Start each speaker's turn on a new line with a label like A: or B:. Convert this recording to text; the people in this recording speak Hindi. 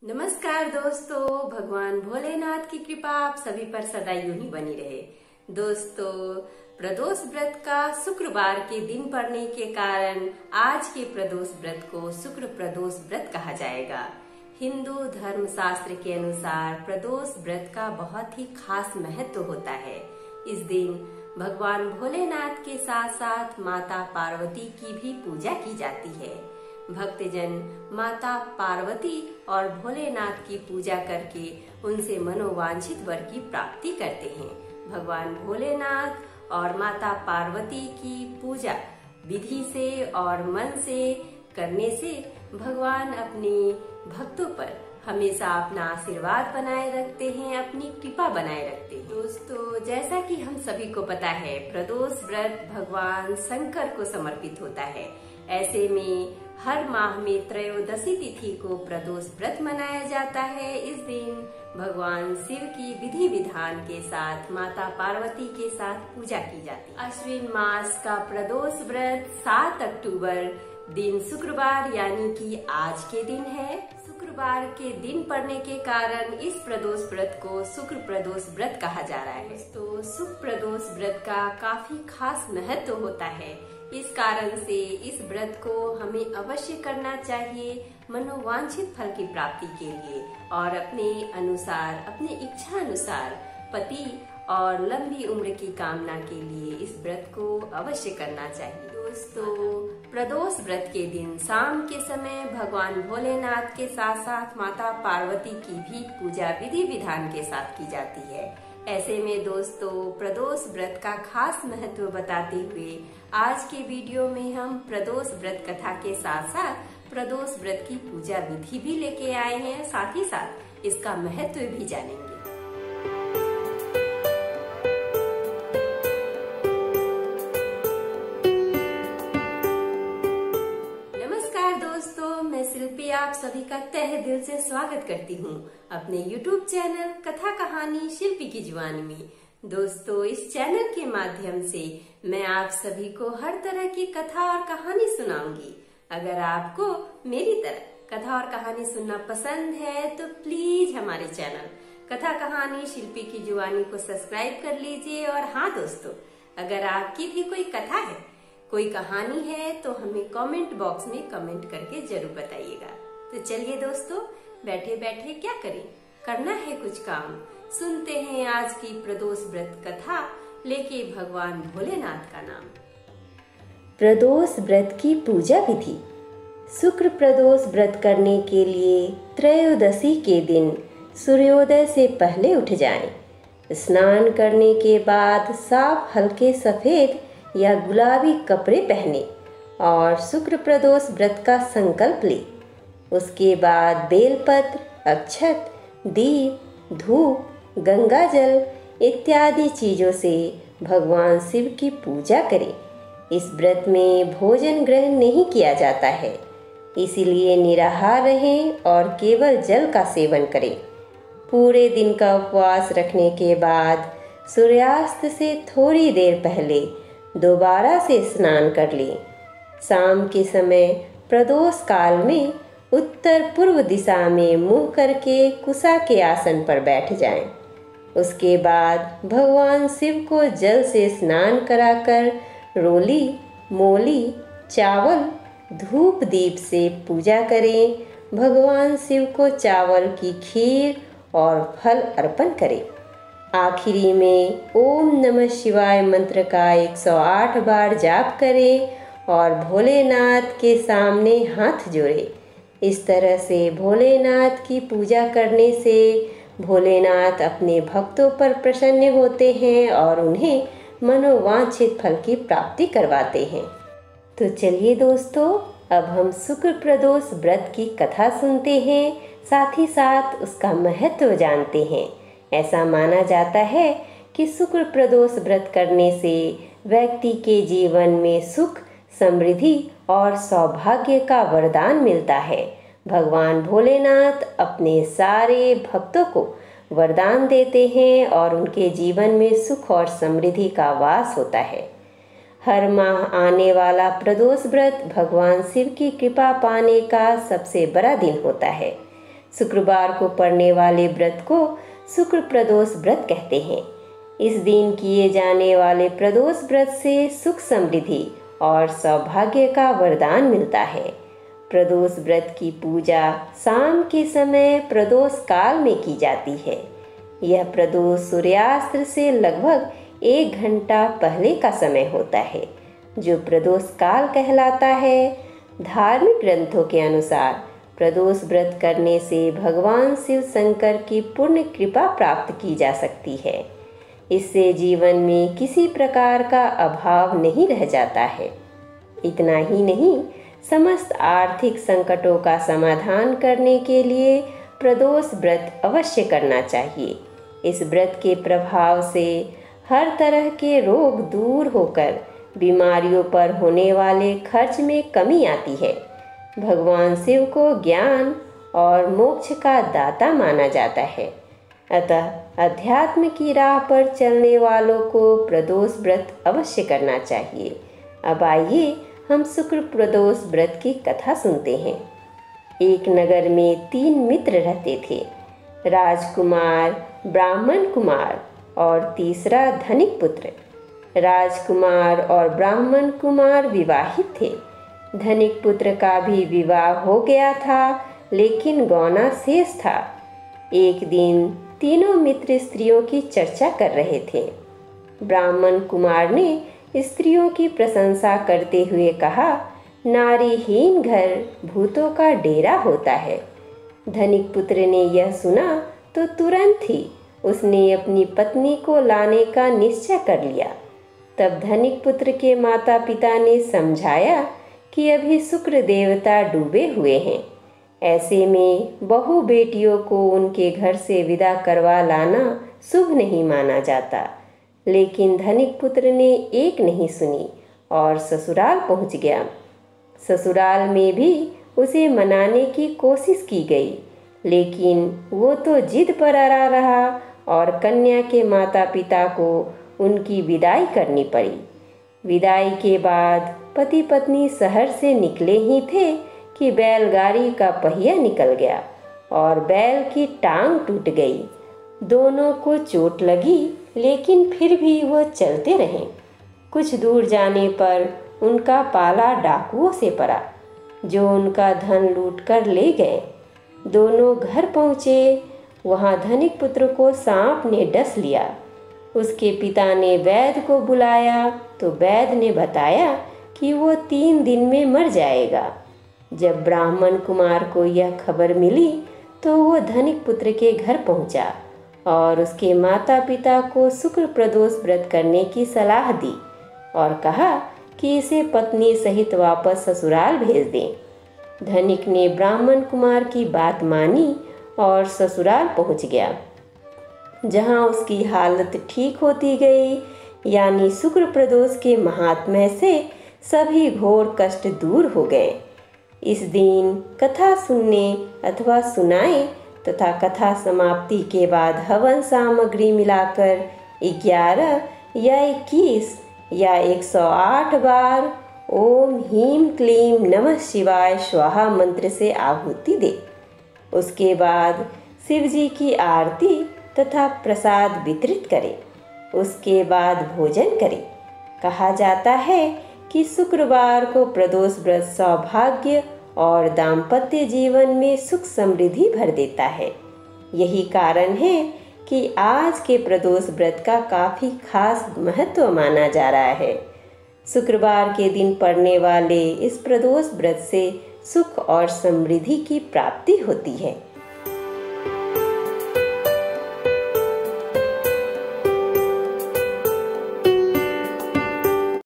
A: नमस्कार दोस्तों, भगवान भोलेनाथ की कृपा आप सभी पर सदा यूं ही बनी रहे। दोस्तों, प्रदोष व्रत का शुक्रवार के दिन पड़ने के कारण आज के प्रदोष व्रत को शुक्र प्रदोष व्रत कहा जाएगा। हिंदू धर्म शास्त्र के अनुसार प्रदोष व्रत का बहुत ही खास महत्व होता है। इस दिन भगवान भोलेनाथ के साथ साथ माता पार्वती की भी पूजा की जाती है। भक्तजन माता पार्वती और भोलेनाथ की पूजा करके उनसे मनोवांछित वर की प्राप्ति करते हैं। भगवान भोलेनाथ और माता पार्वती की पूजा विधि से और मन से करने से भगवान अपने भक्तों पर हमेशा अपना आशीर्वाद बनाए रखते हैं, अपनी कृपा बनाए रखते हैं। दोस्तों, जैसा कि हम सभी को पता है, प्रदोष व्रत भगवान शंकर को समर्पित होता है। ऐसे में हर माह में त्रयोदशी तिथि को प्रदोष व्रत मनाया जाता है। इस दिन भगवान शिव की विधि विधान के साथ माता पार्वती के साथ पूजा की जाती है। अश्विन मास का प्रदोष व्रत 7 अक्टूबर दिन शुक्रवार यानी कि आज के दिन है। शुक्रवार के दिन पड़ने के कारण इस प्रदोष व्रत को शुक्र प्रदोष व्रत कहा जा रहा है। तो शुक्र प्रदोष व्रत का काफी खास महत्व होता है। इस कारण से इस व्रत को हमें अवश्य करना चाहिए मनोवांछित फल की प्राप्ति के लिए और अपने अनुसार, अपने इच्छा अनुसार पति और लंबी उम्र की कामना के लिए इस व्रत को अवश्य करना चाहिए। दोस्तों, प्रदोष व्रत के दिन शाम के समय भगवान भोलेनाथ के साथ साथ माता पार्वती की भी पूजा विधि विधान के साथ की जाती है। ऐसे में दोस्तों, प्रदोष व्रत का खास महत्व बताते हुए आज के वीडियो में हम प्रदोष व्रत कथा के साथ साथ प्रदोष व्रत की पूजा विधि भी लेके आए हैं, साथ ही साथ इसका महत्व भी जानेंगे। शिल्पी आप सभी का तहे दिल से स्वागत करती हूँ अपने YouTube चैनल कथा कहानी शिल्पी की जुबानी में। दोस्तों, इस चैनल के माध्यम से मैं आप सभी को हर तरह की कथा और कहानी सुनाऊंगी। अगर आपको मेरी तरह कथा और कहानी सुनना पसंद है तो प्लीज हमारे चैनल कथा कहानी शिल्पी की जुबानी को सब्सक्राइब कर लीजिए। और हाँ दोस्तों, अगर आपकी भी कोई कथा है, कोई कहानी है तो हमें कमेंट बॉक्स में कमेंट करके जरूर बताइएगा। तो चलिए दोस्तों, बैठे बैठे क्या करें, करना है कुछ काम। सुनते हैं आज की प्रदोष व्रत कथा लेके भगवान भोलेनाथ का नाम।
B: प्रदोष व्रत की पूजा विधि। शुक्र प्रदोष व्रत करने के लिए त्रयोदशी के दिन सूर्योदय से पहले उठ जाएं। स्नान करने के बाद साफ हल्के सफेद या गुलाबी कपड़े पहने और शुक्र प्रदोष व्रत का संकल्प ले। उसके बाद बेलपत्र, अक्षत, दीप, धूप, गंगा जल इत्यादि चीज़ों से भगवान शिव की पूजा करें। इस व्रत में भोजन ग्रहण नहीं किया जाता है, इसीलिए निराहार रहें और केवल जल का सेवन करें। पूरे दिन का उपवास रखने के बाद सूर्यास्त से थोड़ी देर पहले दोबारा से स्नान कर लें। शाम के समय प्रदोष काल में उत्तर पूर्व दिशा में मुंह करके कुशा के आसन पर बैठ जाएं। उसके बाद भगवान शिव को जल से स्नान कराकर रोली, मोली, चावल, धूप दीप से पूजा करें। भगवान शिव को चावल की खीर और फल अर्पण करें। आखिरी में ओम नमः शिवाय मंत्र का 108 बार जाप करें और भोलेनाथ के सामने हाथ जोड़ें। इस तरह से भोलेनाथ की पूजा करने से भोलेनाथ अपने भक्तों पर प्रसन्न होते हैं और उन्हें मनोवांछित फल की प्राप्ति करवाते हैं। तो चलिए दोस्तों, अब हम शुक्र प्रदोष व्रत की कथा सुनते हैं, साथ ही साथ उसका महत्व जानते हैं। ऐसा माना जाता है कि शुक्र प्रदोष व्रत करने से व्यक्ति के जीवन में सुख, समृद्धि और सौभाग्य का वरदान मिलता है। भगवान भोलेनाथ अपने सारे भक्तों को वरदान देते हैं और उनके जीवन में सुख और समृद्धि का वास होता है। हर माह आने वाला प्रदोष व्रत भगवान शिव की कृपा पाने का सबसे बड़ा दिन होता है। शुक्रवार को पड़ने वाले व्रत को शुक्र प्रदोष व्रत कहते हैं। इस दिन किए जाने वाले प्रदोष व्रत से सुख समृद्धि और सौभाग्य का वरदान मिलता है। प्रदोष व्रत की पूजा शाम के समय प्रदोष काल में की जाती है। यह प्रदोष सूर्यास्त से लगभग 1 घंटा पहले का समय होता है, जो प्रदोष काल कहलाता है। धार्मिक ग्रंथों के अनुसार प्रदोष व्रत करने से भगवान शिव शंकर की पूर्ण कृपा प्राप्त की जा सकती है। इससे जीवन में किसी प्रकार का अभाव नहीं रह जाता है। इतना ही नहीं, समस्त आर्थिक संकटों का समाधान करने के लिए प्रदोष व्रत अवश्य करना चाहिए। इस व्रत के प्रभाव से हर तरह के रोग दूर होकर बीमारियों पर होने वाले खर्च में कमी आती है। भगवान शिव को ज्ञान और मोक्ष का दाता माना जाता है। अतः अध्यात्म की राह पर चलने वालों को प्रदोष व्रत अवश्य करना चाहिए। अब आइए हम शुक्र प्रदोष व्रत की कथा सुनते हैं। एक नगर में 3 मित्र रहते थे, राजकुमार, ब्राह्मण कुमार और तीसरा धनिक पुत्र। राजकुमार और ब्राह्मण कुमार विवाहित थे। धनिक पुत्र का भी विवाह हो गया था, लेकिन गौना शेष था। एक दिन तीनों मित्र स्त्रियों की चर्चा कर रहे थे। ब्राह्मण कुमार ने स्त्रियों की प्रशंसा करते हुए कहा, नारीहीन घर भूतों का डेरा होता है। धनिक पुत्र ने यह सुना तो तुरंत ही उसने अपनी पत्नी को लाने का निश्चय कर लिया। तब धनिक पुत्र के माता पिता ने समझाया कि अभी शुक्र देवता डूबे हुए हैं। ऐसे में बहू बेटियों को उनके घर से विदा करवा लाना शुभ नहीं माना जाता। लेकिन धनिक पुत्र ने एक नहीं सुनी और ससुराल पहुंच गया। ससुराल में भी उसे मनाने की कोशिश की गई, लेकिन वो तो जिद पर अड़ा रहा और कन्या के माता पिता को उनकी विदाई करनी पड़ी। विदाई के बाद पति पत्नी शहर से निकले ही थे कि बैलगाड़ी का पहिया निकल गया और बैल की टांग टूट गई। दोनों को चोट लगी, लेकिन फिर भी वह चलते रहे। कुछ दूर जाने पर उनका पाला डाकुओं से पड़ा, जो उनका धन लूट कर ले गए। दोनों घर पहुँचे। वहाँ धनिक पुत्र को सांप ने डस लिया। उसके पिता ने वैद्य को बुलाया तो वैद्य ने बताया कि वो 3 दिन में मर जाएगा। जब ब्राह्मण कुमार को यह खबर मिली तो वो धनिक पुत्र के घर पहुंचा और उसके माता पिता को शुक्र प्रदोष व्रत करने की सलाह दी और कहा कि इसे पत्नी सहित वापस ससुराल भेज दें। धनिक ने ब्राह्मण कुमार की बात मानी और ससुराल पहुंच गया, जहां उसकी हालत ठीक होती गई। यानी शुक्र प्रदोष के महात्म्य से सभी घोर कष्ट दूर हो गए। इस दिन कथा सुनने अथवा सुनाए तथा कथा समाप्ति के बाद हवन सामग्री मिलाकर 11 या 21 या 108 बार ओम ह्रीं क्लीं नमः शिवाय स्वाहा मंत्र से आहुति दे। उसके बाद शिव जी की आरती तथा प्रसाद वितरित करें। उसके बाद भोजन करें। कहा जाता है कि शुक्रवार को प्रदोष व्रत सौभाग्य और दाम्पत्य जीवन में सुख समृद्धि भर देता है। यही कारण है कि आज के प्रदोष व्रत का काफ़ी खास महत्व माना जा रहा है। शुक्रवार के दिन पड़ने वाले इस प्रदोष व्रत से सुख और समृद्धि की प्राप्ति होती है।